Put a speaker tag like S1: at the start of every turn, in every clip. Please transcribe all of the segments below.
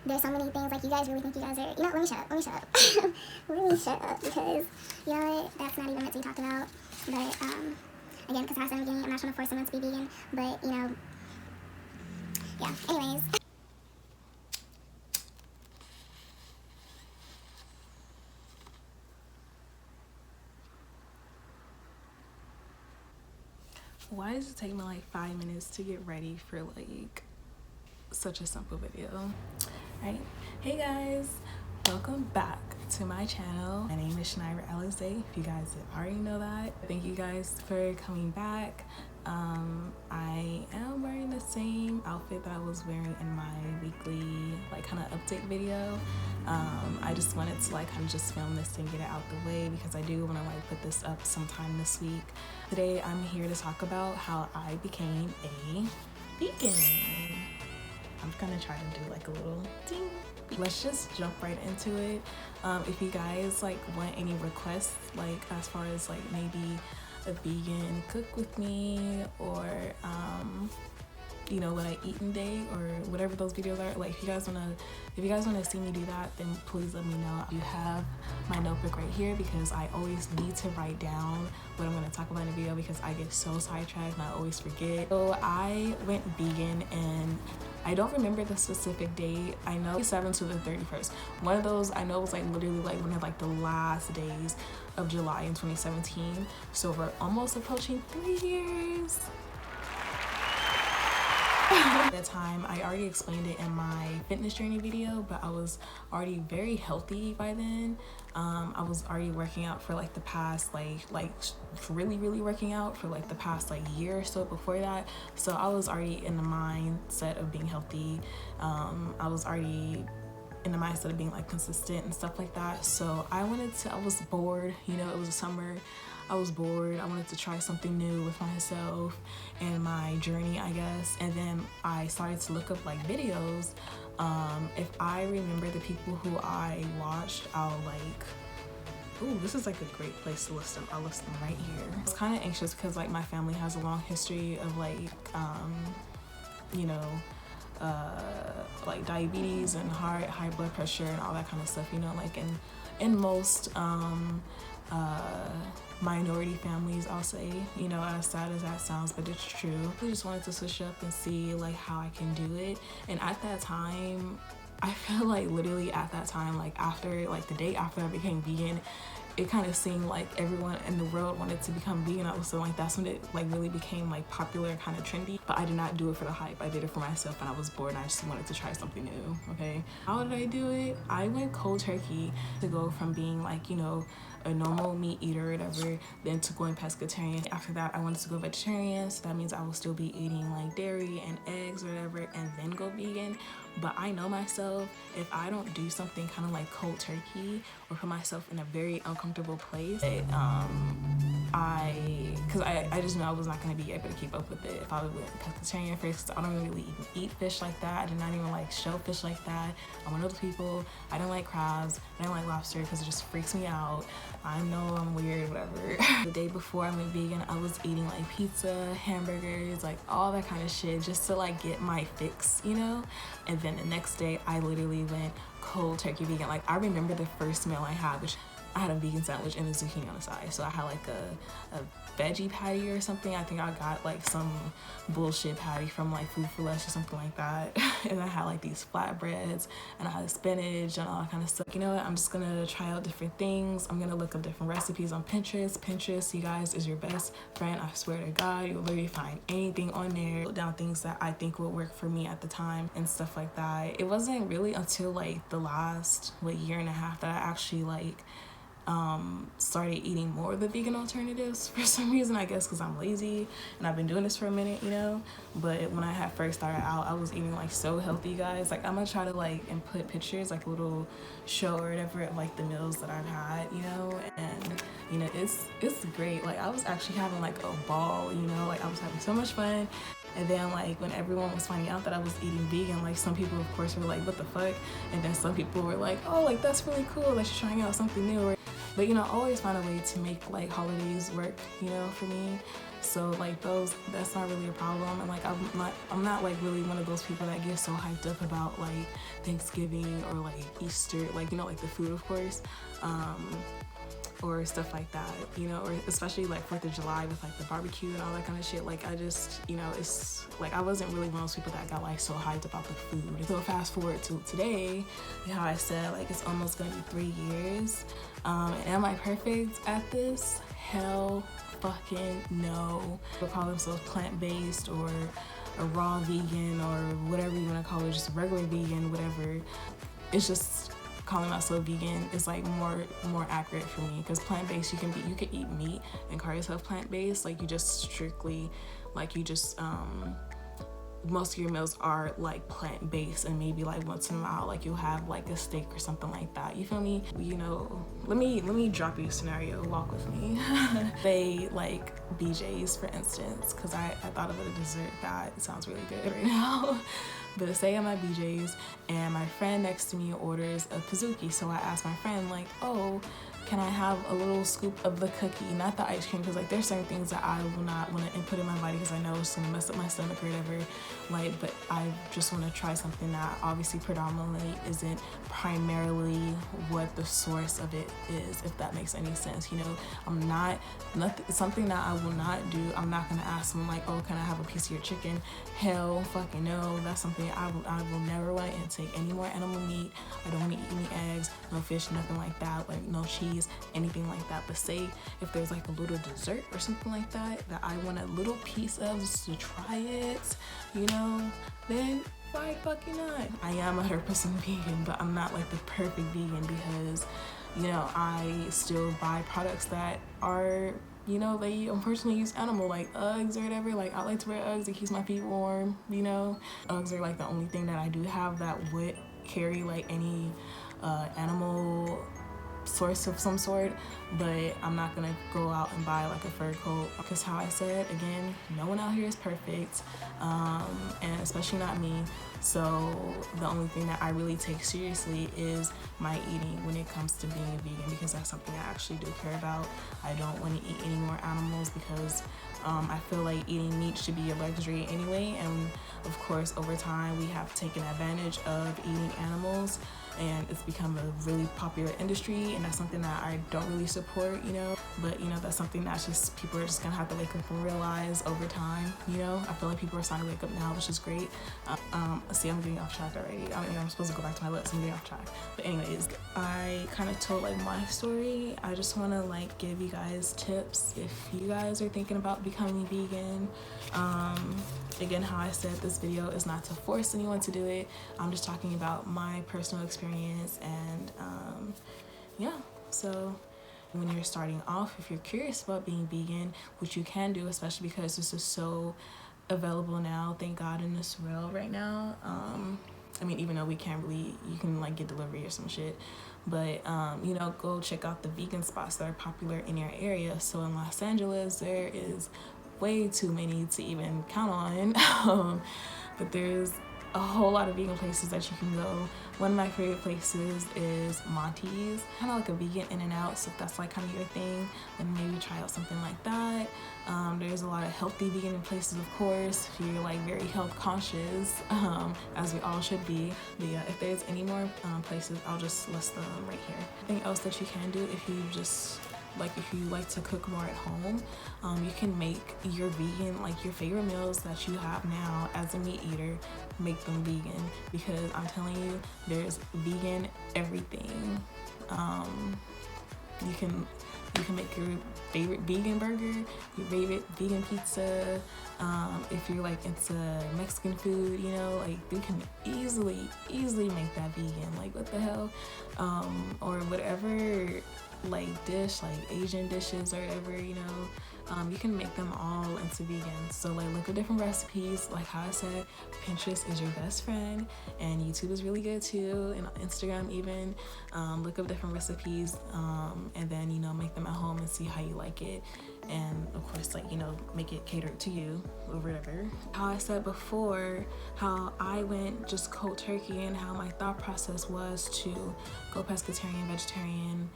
S1: there's so many things, like, you guys really think you guys are, let me shut up, let me shut up, because, what, that's not even meant to be talked about, but, again, because I said I'm beginning, I'm not trying to force someone to be vegan, but, yeah, anyways.
S2: Why does it take me like 5 minutes to get ready for like such a simple video? Right? Hey guys, welcome back to my channel. My name is Shanaira Alizé, if you guys already know that. Thank you guys for coming back. I am wearing the same outfit that I was wearing in my weekly like kind of update video. I just wanted to like kind of just film this and get it out the way because I do want to like put this up sometime this week. Today I'm here to talk about how I became a vegan. I'm gonna try to do like a little ding. Let's just jump right into it. If you guys like want any requests, like as far as like maybe a vegan cook with me, or what I eat in day, or whatever those videos are, like if you guys wanna see me do that, then please let me know. You have my notebook right here because I always need to write down what I'm gonna talk about in a video because I get so sidetracked and I always forget. So I went vegan, and I don't remember the specific date. I know 7th to the 31st. One of those I know was like literally like one of like the last days of July in 2017. So we're almost approaching 3 years. At that time, I already explained it in my fitness journey video, but I was already very healthy by then. I was already working out for like the past like really working out for like the past like year or so before that. So I was already in the mindset of being healthy. I was already in the mindset of being like consistent and stuff like that. So I was bored, it was summer. I was bored. I wanted to try something new with myself and my journey, I guess. And then I started to look up like videos. If I remember the people who I watched, I'll like, ooh, this is like a great place to list them. I'll list them right here. I was kind of anxious because like my family has a long history of like, like diabetes and high blood pressure and all that kind of stuff, like in most minority families, I'll say, as sad as that sounds, but it's true. I just wanted to switch up and see like how I can do it. And at that time, I feel like literally at that time, like after like the day after I became vegan, it kind of seemed like everyone in the world wanted to become vegan. So like that's when it like really became like popular, kind of trendy. But I did not do it for the hype. I did it for myself, and I was bored and I just wanted to try something new. Okay, how did I do it? I went cold turkey to go from being like a normal meat eater or whatever, then to going pescatarian. After that, I wanted to go vegetarian, so that means I will still be eating like dairy and eggs or whatever, and then go vegan. But I know myself, if I don't do something kind of like cold turkey or put myself in a very uncomfortable place, I just know I was not going to be able to keep up with it if I went pescatarian first, because I don't really even eat fish like that. I did not even like shellfish like that. I'm one of those people. I don't like crabs. I don't like lobster because it just freaks me out. I know I'm weird, whatever. The day before I went vegan, I was eating like pizza, hamburgers, like all that kind of shit just to like get my fix, And then the next day, I literally went cold turkey vegan. Like I remember the first meal I had, which I had a vegan sandwich and a zucchini on the side. So I had like a veggie patty or something. I think I got like some bullshit patty from like Food for Less or something like that. And I had like these flatbreads, and I had spinach and all that kind of stuff. You know what? I'm just gonna try out different things. I'm gonna look up different recipes on Pinterest. Pinterest, you guys, is your best friend. I swear to God, you'll literally find anything on there. Put down things that I think will work for me at the time and stuff like that. It wasn't really until like the last year and a half that I actually like started eating more of the vegan alternatives for some reason, I guess because I'm lazy and I've been doing this for a minute, but when I had first started out, I was eating like so healthy, guys. Like I'm gonna try to like and put pictures, like a little show or whatever of like the meals that I've had, and it's great. Like I was actually having like a ball, like I was having so much fun. And then like when everyone was finding out that I was eating vegan, like some people of course were like, what the fuck? And then some people were like, oh, like that's really cool, like you're trying out something new. But, you know, I always find a way to make like holidays work, you know, for me. So like that's not really a problem. And like I'm not like really one of those people that get so hyped up about like Thanksgiving or like Easter, like, you know, like the food, of course, or stuff like that, you know, or especially like 4th of July with like the barbecue and all that kind of shit. Like, I just, you know, it's like I wasn't really one of those people that got like so hyped about the food. So fast forward to today, you know, how I said like it's almost gonna be 3 years. And am I perfect at this? Hell fucking no. People call themselves plant-based or a raw vegan or whatever you want to call it, just regular vegan, whatever. It's just calling myself vegan is like more accurate for me, because plant-based, you can eat meat and call yourself plant-based. Like, you just strictly, like, you just most of your meals are like plant-based, and maybe like once in a while like you'll have like a steak or something like that, you feel me? You know, let me drop you a scenario, walk with me. They like BJ's, for instance, because I thought of a dessert that sounds really good right now. But say I'm at BJ's and my friend next to me orders a Pizookie, so I asked my friend like, oh, can I have a little scoop of the cookie, not the ice cream, because like there's certain things that I will not want to input in my body because I know it's gonna mess up my stomach or whatever. Like, but I just want to try something that obviously predominantly isn't primarily what the source of it is, if that makes any sense. You know, something that I will not do. I'm not gonna ask them like, oh, can I have a piece of your chicken? Hell fucking no. That's something I will never want to intake any more animal meat. I don't want to eat any eggs, no fish, nothing like that, like no cheese, anything like that. But say if there's like a little dessert or something like that I want a little piece of just to try it, you know, then why fucking not? I am 100% vegan, but I'm not like the perfect vegan because, you know, I still buy products that are, you know, they unfortunately use animal, like Uggs or whatever. Like, I like to wear Uggs, it keeps my feet warm, you know. Uggs are like the only thing that I do have that would carry like any animal source of some sort, but I'm not gonna go out and buy like a fur coat, because how I said again, no one out here is perfect, and especially not me. So the only thing that I really take seriously is my eating when it comes to being a vegan, because that's something I actually do care about. I don't want to eat any more animals because I feel like eating meat should be a luxury anyway, and of course over time we have taken advantage of eating animals, and it's become a really popular industry, and that's something that I don't really support, you know. But you know, that's something that's just, people are just gonna have to wake up and realize over time, you know. I feel like people are starting to wake up now, which is great. See, I'm getting off track already. I mean, I'm supposed to go back to my list, I'm getting off track. But anyways, I kind of told like my story. I just want to like give you guys tips if you guys are thinking about becoming vegan. Again, how I said, this video is not to force anyone to do it. I'm just talking about my personal experience, and yeah. So when you're starting off, if you're curious about being vegan, which you can do, especially because this is so available now, thank God, in this world right now. I mean, even though we can't really, you can like get delivery or some shit, but you know, go check out the vegan spots that are popular in your area. So in Los Angeles, there is way too many to even count on. But there's a whole lot of vegan places that you can go. One of my favorite places is Monty's, kind of like a vegan in and out, so if that's like kind of your thing, then maybe try out something like that. There's a lot of healthy vegan places, of course, if you're like very health conscious, as we all should be. But yeah, if there's any more places, I'll just list them right here. Anything else that you can do if you just if you like to cook more at home, you can make your vegan, like your favorite meals that you have now as a meat eater, make them vegan, because I'm telling you, there's vegan everything. You can make your favorite vegan burger, your favorite vegan pizza. If you're like into Mexican food, you know, like you can easily make that vegan. Like, what the hell? Or whatever like dish, like Asian dishes or whatever, you know, you can make them all into vegan. So like look at different recipes. Like how I said, Pinterest is your best friend, and YouTube is really good too, and Instagram even. Look up different recipes, and then, you know, make them at home and see how you like it. And of course, like, you know, make it catered to you or whatever. How I said before, how I went just cold turkey, and how my thought process was to go pescatarian, vegetarian,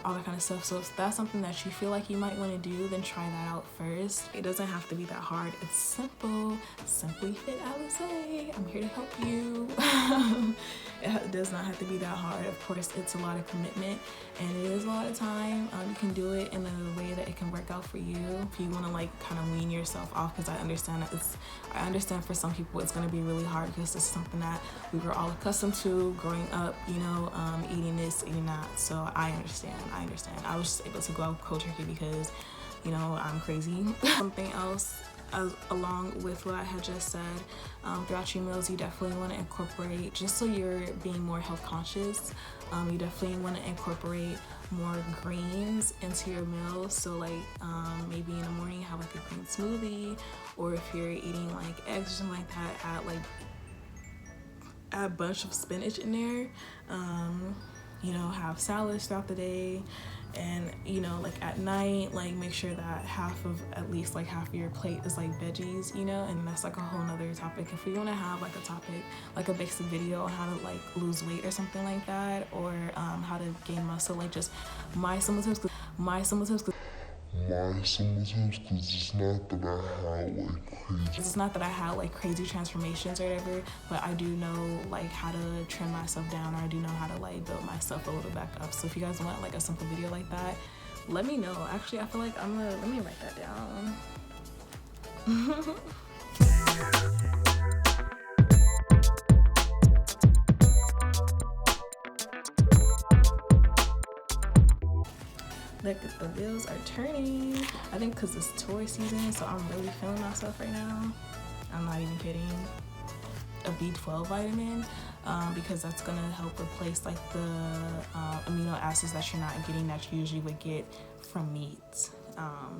S2: all that kind of stuff. So if that's something that you feel like you might want to do, then try that out first. It doesn't have to be that hard. It's simple. Simply Fit, I would say. I'm here to help you. It does not have to be that hard. Of course, it's a lot of commitment, and it is a lot of time. You can do it in a way that it can work out for you. If you want to like kind of wean yourself off, because I understand for some people it's going to be really hard, because this is something that we were all accustomed to growing up, you know, eating this, eating that. So I understand. I was just able to go out cold turkey because, you know, I'm crazy. Something else along with what I had just said, throughout your meals, you definitely want to incorporate, just so you're being more health conscious, you definitely want to incorporate more greens into your meals. So like maybe in the morning have like a green smoothie, or if you're eating like eggs or something like that, add a bunch of spinach in there. You know, have salads throughout the day, and, you know, like at night, like make sure that at least half of your plate is like veggies, you know. And that's like a whole nother topic. If we want to have like a topic, like a basic video on how to like lose weight or something like that, or how to gain muscle, like just my simple tips, because it's not that I had like crazy transformations or whatever, but I do know like how to trim myself down, or I do know how to like build myself a little back up. So if you guys want like a simple video like that, let me know. Actually, I feel like let me write that down. Look, the wheels are turning. I think because it's tourist season, so I'm really feeling myself right now. I'm not even kidding. A B12 vitamin, because that's gonna help replace like the amino acids that you're not getting, that you usually would get from meat.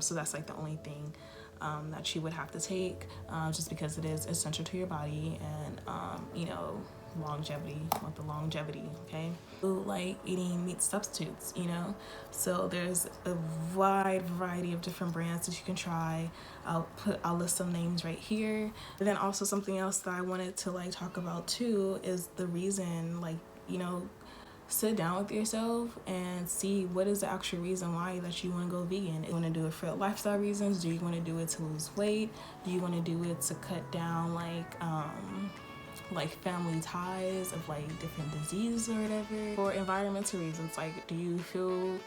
S2: So that's like the only thing that you would have to take, just because it is essential to your body, and you know, longevity, want the longevity, okay? Like eating meat substitutes, you know, so there's a wide variety of different brands that you can try. I'll list some names right here. And then also something else that I wanted to like talk about too is the reason, like, you know, sit down with yourself and see what is the actual reason why that you want to go vegan. Do you want to do it for lifestyle reasons? Do you want to do it to lose weight? Do you want to do it to cut down like family ties of like different diseases or whatever? For environmental reasons, like do you feel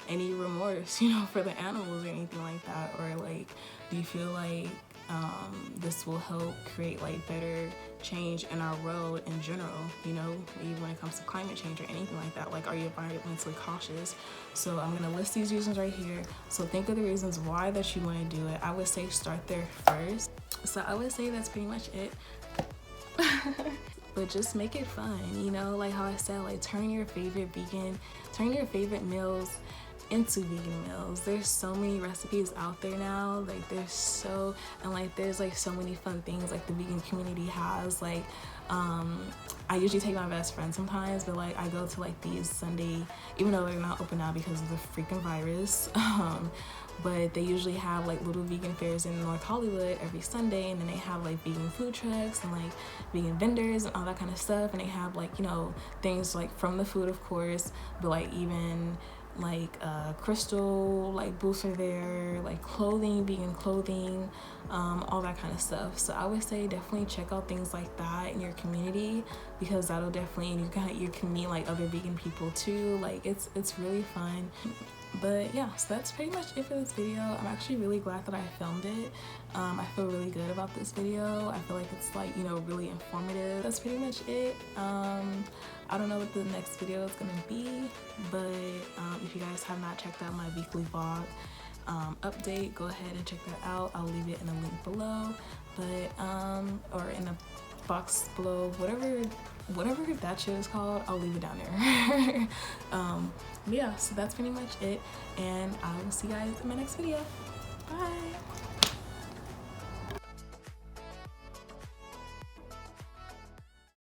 S2: any remorse, you know, for the animals or anything like that? Or like do you feel like this will help create like better change in our world in general, you know, even when it comes to climate change or anything like that? Like, are you environmentally cautious? So I'm gonna list these reasons right here. So think of the reasons why that you want to do it. I would say start there first. So I would say that's pretty much it. But just make it fun, you know, like how I said, like turn your favorite meals into vegan meals. There's so many recipes out there now, like there's so many fun things like the vegan community has. Like I usually take my best friend sometimes, but like I go to like these Sunday, even though they're not open now because of the freaking virus, but they usually have like little vegan fairs in North Hollywood every Sunday, and then they have like vegan food trucks and like vegan vendors and all that kind of stuff, and they have like, you know, things like from the food, of course, but like even like crystal like booths are there, like clothing, vegan clothing, all that kind of stuff. So I would say definitely check out things like that in your community, because that'll definitely, and you can meet like other vegan people too. Like it's really fun. But yeah, so that's pretty much it for this video. I'm actually really glad that I filmed it. I feel really good about this video. I feel like it's like, you know, really informative. That's pretty much it. I don't know what the next video is gonna be, but if you guys have not checked out my weekly vlog update, go ahead and check that out. I'll leave it in a link below, but or in the box below, whatever that shit is called, I'll leave it down there. But yeah, so that's pretty much it, and I will see you guys in my next video. Bye.